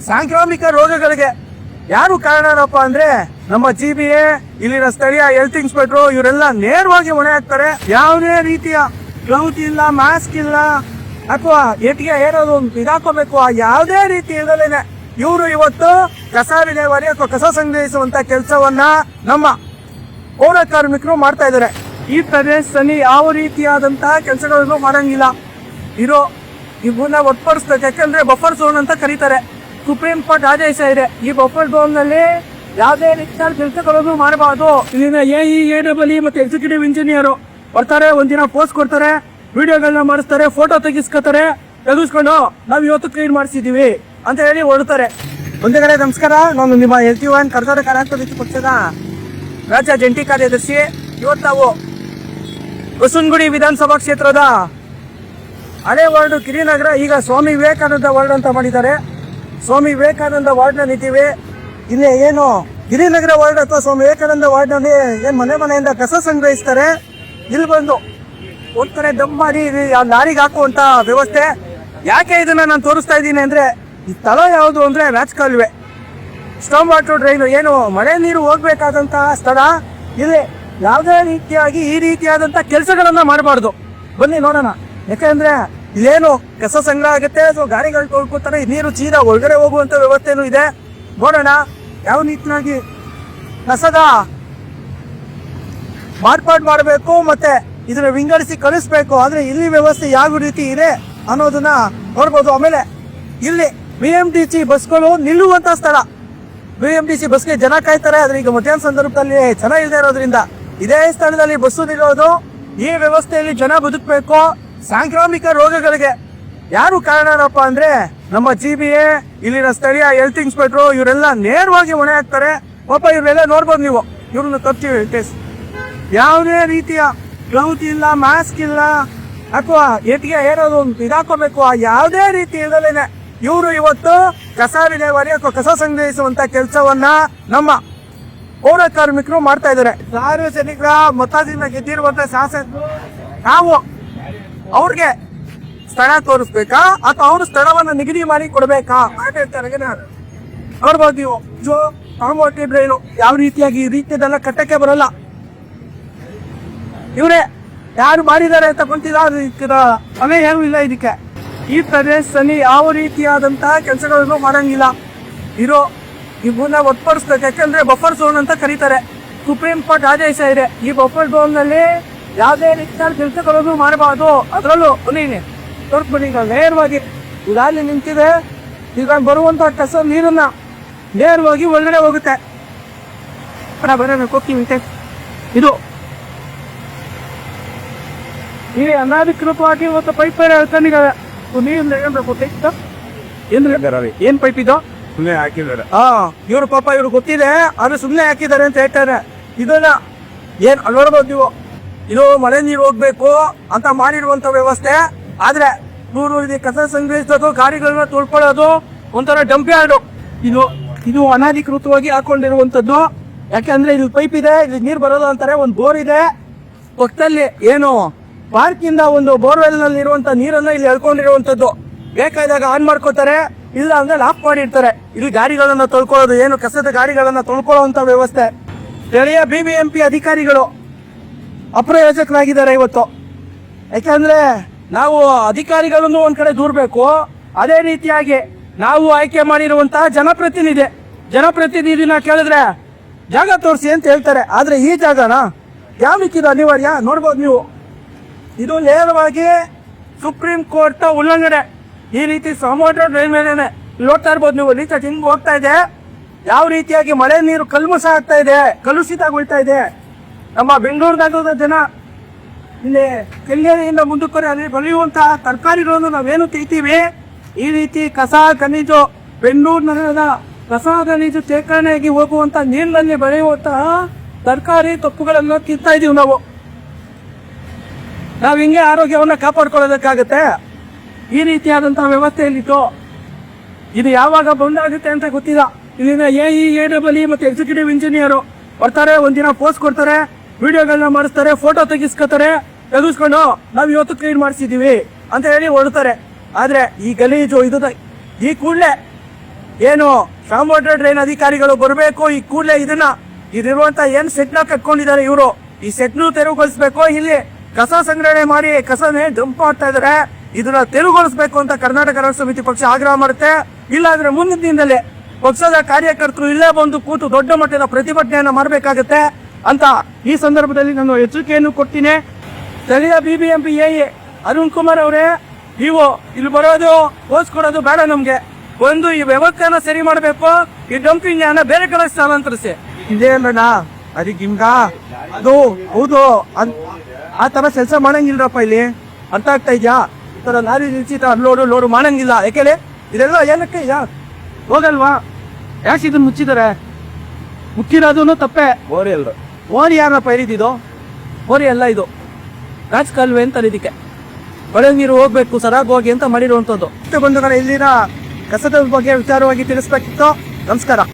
ಸಾಂಕ್ರಾಮಿಕ ರೋಗಗಳಿಗೆ ಯಾರು ಕಾರಣನಪ್ಪ ಅಂದ್ರೆ ನಮ್ಮ GBA, ಇಲ್ಲಿನ ಸ್ಥಳೀಯ ಹೆಲ್ತ್ ಇನ್ಸ್ಪೆಕ್ಟರ್ ಇವರೆಲ್ಲ ನೇರವಾಗಿ ಹೊಣೆ ಹಾಕ್ತಾರೆ. ಯಾವುದೇ ರೀತಿಯ ಗ್ಲೌಸ್ ಇಲ್ಲ, ಮಾಸ್ಕ್ ಇಲ್ಲ, ಅಥವಾ ಎಟ್ಟಿಗೆ ಏನಾದ್ರು ಇದಾಕೋಬೇಕು, ಯಾವುದೇ ರೀತಿ ಇಲ್ಲದೇನೆ ಇವರು ಇವತ್ತು ಕಸ ವಿಲೇವಾರಿ ಅಥವಾ ಕಸ ಸಂಗ್ರಹಿಸುವಂತ ಕೆಲಸವನ್ನ ನಮ್ಮ ಪೌರ ಕಾರ್ಮಿಕರು ಮಾಡ್ತಾ ಇದ್ದಾರೆ. ಈ ಪ್ರದೇಶದಲ್ಲಿ ಯಾವ ರೀತಿಯಾದಂತಹ ಕೆಲಸಗಳನ್ನು ಮಾಡಂಗಿಲ್ಲ. ಇವನ್ನ ಒಟ್ಪಡಿಸ್ಬೇಕು. ಯಾಕಂದ್ರೆ ಬಫರ್ ಝೋನ್ ಅಂತ ಕರೀತಾರೆ. ಸುಪ್ರೀಂ ಕೋರ್ಟ್ ಆದೇಶ ಇದೆ, ಈ ಬಫರ್ ಝೋನ್ ನಲ್ಲಿ ಯಾವುದೇ ರೀತಿಯ ಕೆಲಸಗಳನ್ನು ಮಾಡಬಾರ್ದು. ಇಲ್ಲಿನ AE ಮತ್ತೆ ಎಕ್ಸಿಕ್ಯೂಟಿವ್ ಇಂಜಿನಿಯರ್ ಬರ್ತಾರೆ, ಒಂದಿನ ಪೋಸ್ಟ್ ಕೊಡ್ತಾರೆ, ವಿಡಿಯೋಗಳನ್ನ ಮಾಡಿಸ್ತಾರೆ, ಫೋಟೋ ತೆಗಿಸ್ಕೊಂಡು ನಾವು ಇವತ್ತು ಕ್ಲೀನ್ ಮಾಡಿಸಿದೀವಿ ಅಂತ ಹೇಳಿ ಹೊರಡ್ತಾರೆ. ಒಂದೇ ಕಡೆ ನಮಸ್ಕಾರ, ನಾನು ನಿಮ್ಮ LT1 ಕರ್ನಾಟಕ ರಾಷ್ಟ್ರ ಪಕ್ಷದ ರಾಜ್ಯ ಜಂಟಿ ಕಾರ್ಯದರ್ಶಿ. ಇವತ್ತು ನಾವು ಬಸವನಗುಡಿ ವಿಧಾನಸಭಾ ಕ್ಷೇತ್ರದ ಹಳೆ ವಾರ್ಡ್ ಗಿರಿನಗರ, ಈಗ ಸ್ವಾಮಿ ವಿವೇಕಾನಂದ ವಾರ್ಡ್ ಅಂತ ಮಾಡಿದ್ದಾರೆ. ಸ್ವಾಮಿ ವಿವೇಕಾನಂದ ವಾರ್ಡ್ ನಲ್ಲಿ ನಿಂತೀವಿ. ಇಲ್ಲಿ ಏನು ಗಿರಿನಗರ ವಾರ್ಡ್ ಅಥವಾ ಸ್ವಾಮಿ ವಿವೇಕಾನಂದ ವಾರ್ಡ್ ನಲ್ಲಿ ಏನ್ ಮನೆಯಿಂದ ಕಸ ಸಂಗ್ರಹಿಸ್ತಾರೆ. ಇಲ್ಲಿ ಬಂದು ಒಂದ್ ಕಡೆ ದಮ್ ಮಾಡಿ ಲಾರಿಗೆ ಹಾಕುವಂತ ವ್ಯವಸ್ಥೆ. ಯಾಕೆ ಇದನ್ನ ನಾನು ತೋರಿಸ್ತಾ ಇದ್ದೀನಿ ಅಂದ್ರೆ, ಈ ಸ್ಥಳ ಯಾವುದು ಅಂದ್ರೆ ರಾಜಕಾಲುವೆ, ಸ್ಟೋಮ್ ವಾಟರ್ ಡ್ರೈನ್, ಏನು ಮಳೆ ನೀರು ಹೋಗ್ಬೇಕಾದಂತಹ ಸ್ಥಳ. ಇಲ್ಲಿ ಯಾವುದೇ ರೀತಿಯಾಗಿ ಈ ರೀತಿಯಾದಂತಹ ಕೆಲಸಗಳನ್ನ ಮಾಡಬಾರ್ದು. ಬನ್ನಿ ನೋಡೋಣ. ಯಾಕಂದ್ರೆ ಇಲ್ಲೇನು ಕಸ ಸಂಗ್ರಹ ಆಗುತ್ತೆ ಅಥವಾ ಗಾಡಿಗಳು ತೊಳ್ಕೊತಾರೆ, ನೀರು ಸೀದಾ ಒಳಗಡೆ ಹೋಗುವಂತ ವ್ಯವಸ್ಥೆನೂ ಇದೆ. ನೋಡೋಣ ಯಾವ ರೀತಿಯಾಗಿ ಕಸದ ಮಾರ್ಪಾಡು ಮಾಡಬೇಕು ಮತ್ತೆ ಇದನ್ನ ವಿಂಗಡಿಸಿ ಕಳಿಸ್ಬೇಕು. ಆದ್ರೆ ಇಲ್ಲಿ ವ್ಯವಸ್ಥೆ ಯಾವ ರೀತಿ ಇದೆ ಅನ್ನೋದನ್ನ ನೋಡ್ಬೋದು. ಆಮೇಲೆ ಇಲ್ಲಿ BMTC ಬಸ್ಗಳು ನಿಲ್ಲುವಂತ ಸ್ಥಳ. BMTC ಬಸ್ಗೆ ಜನ ಕಾಯ್ತಾರೆ. ಆದ್ರೆ ಈಗ ಮಧ್ಯಾಹ್ನ ಸಂದರ್ಭದಲ್ಲಿ ಜನ ಇಲ್ಲದೆ ಇರೋದ್ರಿಂದ ಇದೇ ಸ್ಥಳದಲ್ಲಿ ಬಸ್ಸು ನಿಲ್ಲೋದು. ಈ ವ್ಯವಸ್ಥೆಯಲ್ಲಿ ಜನ ಬದುಕಬೇಕು. ಸಾಂಕ್ರಾಮಿಕ ರೋಗಗಳಿಗೆ ಯಾರು ಕಾರಣನಪ್ಪ ಅಂದ್ರೆ ನಮ್ಮ GBA, ಇಲ್ಲಿನ ಸ್ಥಳೀಯ ಹೆಲ್ತ್ ಇನ್ಸ್ಪೆಕ್ಟರ್ ಇವರೆಲ್ಲ ನೇರವಾಗಿ ಹೊಣೆ ಹಾಕ್ತಾರೆ. ಪಾಪ ಇವರೆಲ್ಲ ನೋಡ್ಬೋದು ನೀವು, ಇವ್ರನ್ನ ತರ್ತೀವಿ. ಯಾವುದೇ ರೀತಿಯ ಗ್ಲೌಸ್ ಇಲ್ಲ, ಮಾಸ್ಕ್ ಇಲ್ಲ, ಅಥವಾ ಎಟ್ಟಿಗೆ ಏನಾದ್ರು ಇದಾಕೋಬೇಕು, ಯಾವುದೇ ರೀತಿ ಇಲ್ಲದೇನೆ ಇವರು ಇವತ್ತು ಕಸ ವಿಲೇವಾರಿ ಅಥವಾ ಕಸ ಸಂಗ್ರಹಿಸುವಂತ ಕೆಲಸವನ್ನ ನಮ್ಮ ಪೌರ ಕಾರ್ಮಿಕರು ಮಾಡ್ತಾ ಇದ್ದಾರೆ. ಸಾರ್ವಜನಿಕರ ಮತದಿಂದ ಗೆದ್ದಿರುವಂತ ಶಾಸಕರು ನಾವು ಅವ್ರಿಗೆ ಸ್ಥಳ ತೋರಿಸ್ಬೇಕಾ ಅಥವಾ ಅವರು ಸ್ಥಳವನ್ನ ನಿಗದಿ ಮಾಡಿ ಕೊಡ್ಬೇಕಾ ನೋಡ್ಬೋದು ನೀವು. ಕಾಂಪೌಂಡ್ ಡ್ರೈನು ಯಾವ ರೀತಿಯಾಗಿ ಈ ರೀತಿಯದೆಲ್ಲ ಕಟ್ಟಕ್ಕೆ ಬರಲ್ಲ. ಇವರೇ ಯಾರು ಮಾಡಿದ್ದಾರೆ ಅಂತ ಗೊತ್ತಿಲ್ಲ. ಅದೇ ಏನೂ ಇಲ್ಲ ಇದಕ್ಕೆ. ಈ ಪ್ರದೇಶದಲ್ಲಿ ಯಾವ ರೀತಿಯಾದಂತಹ ಕೆಲಸಗಳನ್ನು ಮಾಡಂಗಿಲ್ಲ. ಇವನ್ನ ಒಟ್ಪಡಿಸ್ಬೇಕು. ಯಾಕಂದ್ರೆ ಬಫರ್ ಝೋನ್ ಅಂತ ಕರೀತಾರೆ. ಸುಪ್ರೀಂ ಕೋರ್ಟ್ ಆದೇಶ ಇದೆ, ಈ ಬಫರ್ ಝೋನ್ ನಲ್ಲಿ ಯಾವುದೇ ರೀತಿಯ ಕೆಲಸಗಳನ್ನು ಮಾಡಬಾರ್ದು. ಅದರಲ್ಲೂ ತೋರ್ಸ್ಬಿಡಿ. ಈಗ ನೇರವಾಗಿ ಇಲ್ಲಿ ನಿಂತಿದೆ. ಈಗ ಬರುವಂತ ಕಸ ನೀರನ್ನ ನೇರವಾಗಿ ಒಳಗಡೆ ಹೋಗುತ್ತೆ. ಇದು ಈ ಅನಾಧಿಕೃತವಾಗಿ ಇವತ್ತು ಪೈಪ್ ಹೇಳ್ಕೊಂಡಿದ್ದಾರೆ. ಏನ್ ಪೈಪ್ ಇದು ಹಾಕಿದ್ದಾರೆ. ಇವ್ರು ಪಾಪ ಇವ್ರು ಗೊತ್ತಿದೆ, ಆದ್ರೆ ಸುಮ್ನೆ ಹಾಕಿದ್ದಾರೆ ಅಂತ ಹೇಳ್ತಾರೆ. ಇದನ್ನ ಏನ್ ನೋಡ್ಬೋದು ನೀವು. ಇದು ಮಳೆ ನೀರು ಹೋಗ್ಬೇಕು ಅಂತ ಮಾಡಿರುವಂತ ವ್ಯವಸ್ಥೆ. ಆದ್ರೆ ಇವರು ಇದು ಕಸ ಸಂಗ್ರಹಿಸೋದು, ಗಾಡಿಗಳನ್ನ ತೊಳ್ಕೊಳ್ಳೋದು ಒಂಥರ ಡಂಪ್ ಯಾರ್ಡು. ಇದು ಅನಾಧಿಕೃತವಾಗಿ ಹಾಕೊಂಡಿರುವಂತದ್ದು. ಯಾಕಂದ್ರೆ ಇಲ್ಲಿ ಪೈಪ್ ಇದೆ, ಇಲ್ಲಿ ನೀರು ಬರೋದು ಅಂತಾರೆ. ಒಂದು ಬೋರ್ ಇದೆ ಪಕ್ಕದಲ್ಲಿ. ಏನು ಪಾರ್ಕ್ ಇಂದ ಒಂದು ಬೋರ್ವೆಲ್ ನಲ್ಲಿ ಇರುವಂತ ನೀರನ್ನ ಇಲ್ಲಿ ಎಳ್ಕೊಂಡಿರುವಂತದ್ದು. ಬೇಕಾದಾಗ ಆನ್ ಮಾಡ್ಕೋತಾರೆ, ಇಲ್ಲ ಅಂದ್ರೆ ಆಫ್ ಮಾಡಿರ್ತಾರೆ. ಇಲ್ಲಿ ಗಾಡಿಗಳನ್ನ ತೊಳ್ಕೊಳ್ಳೋದು, ಏನು ಕಸದ ಗಾಡಿಗಳನ್ನ ತೊಳ್ಕೊಳ್ಳುವಂತ ವ್ಯವಸ್ಥೆ. ಸ್ಥಳೀಯ BBMP ಅಧಿಕಾರಿಗಳು ಅಪ್ರಯೋಜಕರಾಗಿದ್ದಾರೆ ಇವತ್ತು. ಯಾಕಂದ್ರೆ ನಾವು ಅಧಿಕಾರಿಗಳನ್ನು ಒಂದ್ ಕಡೆ ದೂರ್ಬೇಕು. ಅದೇ ರೀತಿಯಾಗಿ ನಾವು ಆಯ್ಕೆ ಮಾಡಿರುವಂತಹ ಜನಪ್ರತಿನಿಧಿನ ಕೇಳಿದ್ರೆ ಜಾಗ ತೋರಿಸಿ ಅಂತ ಹೇಳ್ತಾರೆ. ಆದ್ರೆ ಈ ಜಾಗನ ಯಾವ ರೀತಿ ಅನಿವಾರ್ಯ ನೋಡ್ಬೋದು ನೀವು. ಇದು ನೇರವಾಗಿ ಸುಪ್ರೀಂ ಕೋರ್ಟ್ ಉಲ್ಲಂಘನೆ. ಈ ರೀತಿ ಸಮುದ್ರ ಡ್ರೈನ್ ಮೇಲೆ ನೋಡ್ತಾ ಇರ್ಬೋದು ನೀವು. ರೀತಿ ಹಿಂಗ್ ಹೋಗ್ತಾ ಇದೆ. ಯಾವ ರೀತಿಯಾಗಿ ಮಳೆ ನೀರು ಕಲ್ಮಶ ಆಗ್ತಾ ಇದೆ, ಕಲುಷಿತಗೊಳ್ತಾ ಇದೆ. ನಮ್ಮ ಬೆಂಗಳೂರಿನಾಗ ಜನ ಇಲ್ಲಿ ಕೆಲ್ಲೆಯಿಂದ ಮುಂದಕ್ಕೆ ಅಲ್ಲಿ ಬೆಳೆಯುವಂತಹ ತರಕಾರಿಗಳನ್ನು ನಾವೇನು ತೆಗಿತೀವಿ, ಈ ರೀತಿ ಕಸ ಖನಿಜು ಬೆಂಗಳೂರು ನಗರದ ಕಸ ಖನಿಜು ಶೇಖರಣೆಯಾಗಿ ಹೋಗುವಂತ ನೀರಿನಲ್ಲಿ ಬೆಳೆಯುವಂತಹ ತರಕಾರಿ ತಪ್ಪುಗಳನ್ನು ತಿಂತಾ ಇದೀವಿ ನಾವು. ಹಿಂಗೆ ಆರೋಗ್ಯವನ್ನ ಕಾಪಾಡ್ಕೊಳ್ಳೋದಕ್ಕಾಗತ್ತೆ. ಈ ರೀತಿಯಾದಂತಹ ವ್ಯವಸ್ಥೆಯಲ್ಲಿತ್ತು. ಇದು ಯಾವಾಗ ಬಂದಾಗುತ್ತೆ ಅಂತ ಗೊತ್ತಿಲ್ಲ. ಇಲ್ಲಿನ AE ಮತ್ತೆ ಎಕ್ಸಿಕ್ಯೂಟಿವ್ ಇಂಜಿನಿಯರ್ ಬರ್ತಾರೆ, ಒಂದಿನ ಪೋಸ್ಟ್ ಕೊಡ್ತಾರೆ, ವಿಡಿಯೋಗಳನ್ನ ಮಾಡಿಸ್ತಾರೆ, ಫೋಟೋ ತೆಗಿಸ್ಕೊಂಡು ನಾವು ಇವತ್ತು ಕ್ಲೀನ್ ಮಾಡಿಸಿದೀವಿ ಅಂತ ಹೇಳಿ ಹೊರಡ್ತಾರೆ. ಆದ್ರೆ ಈ ಗಲೀಜು ಈ ಕೂಡಲೇ ಏನು ಶಾಮ್ ವಾಟರ್ ಡ್ರೈನ್ ಅಧಿಕಾರಿಗಳು ಬರಬೇಕು, ಈ ಕೂಡಲೇ ಇದಿರುವಂತ ಏನ್ ಸೆಟ್ ನ ಕಟ್ಕೊಂಡಿದ್ದಾರೆ ಇವರು, ಈ ಸೆಟ್ ನು ತೆರವುಗೊಳಿಸ್ಬೇಕು. ಇಲ್ಲಿ ಕಸ ಸಂಗ್ರಹಣೆ ಮಾಡಿ ಕಸನೇ ಡಂಪ್ ಮಾಡ್ತಾ ಇದಾರೆ, ಇದನ್ನ ತೆರವುಗೊಳಿಸ್ಬೇಕು ಅಂತ ಕರ್ನಾಟಕ ರಾಷ್ಟ್ರ ಸಮಿತಿ ಪಕ್ಷ ಆಗ್ರಹ ಮಾಡುತ್ತೆ. ಇಲ್ಲಾಂದ್ರೆ ಮುಂದಿನ ದಿನದಲ್ಲಿ ಪಕ್ಷದ ಕಾರ್ಯಕರ್ತರು ಇಲ್ಲೇ ಬಂದು ಕೂತು ದೊಡ್ಡ ಮಟ್ಟದ ಪ್ರತಿಭಟನೆಯನ್ನ ಮಾಡಬೇಕಾಗತ್ತೆ ಅಂತ ಈ ಸಂದರ್ಭದಲ್ಲಿ ನಾನು ಎಚ್ಚರಿಕೆಯನ್ನು ಕೊಡ್ತೀನಿ. ಸ್ಥಳೀಯ BBMP AE ಅರುಣ್ ಕುಮಾರ್ ಅವರೇ, ನೀವು ಇಲ್ಲಿ ಬರೋದು ಓದಿಸ್ಕೊಡೋದು ಬೇಡ, ನಮ್ಗೆ ಒಂದು ಈ ವ್ಯವಸ್ಥೆನ ಸರಿ ಮಾಡಬೇಕು, ಈ ಡಂಪಿಂಗ್ ಅನ್ನ ಬೇರೆ ಕಡೆ ಸ್ಥಳಾಂತರಿಸಿ. ಇದೇ ಅಲ್ಲಣ್ಣ ಅದಕ್ಕೆ ನಿಮ್ಗ ಅದು ಹೌದು ಆ ತರ ಕೆಲಸ ಮಾಡಂಗಿಲ್ರಪ್ಪ ಇಲ್ಲಿ, ಅರ್ಥ ಆಗ್ತಾ ಇದ್ಯಾ? ಈ ತರ ಲಾರಿ ನಿಲ್ಸಿ ಲೋಡು ಮಾಡಂಗಿಲ್ಲ. ಯಾಕೆಲೆ ಇದೆಲ್ಲ ಏನಕ್ಕೆ ಹೋಗಲ್ವಾ? ಯಾಕೆ ಇದನ್ನ ಮುಚ್ಚಿದ್ದಾರೆ? ಮುಚ್ಚಿರೋದು ತಪ್ಪೆ. ಓರಿ ಯಾರಪ್ಪ ಇರಿದಿದ್ದು? ಓರಿ ಅಲ್ಲ, ಇದು ರಾಜಕಾಲುವೆ ಅಂತ ಇದಕ್ಕೆ ಒಳ ನೀರು ಹೋಗ್ಬೇಕು, ಸರಾಗ್ ಹೋಗಿ ಅಂತ ಮಾಡಿರುವಂತದ್ದು. ಬಂಧುಗಳ ಇಲ್ಲಿನ ಕಸದ ಬಗ್ಗೆ ವಿಚಾರವಾಗಿ ತಿಳಿಸ್ಬೇಕಿತ್ತು. ನಮಸ್ಕಾರ.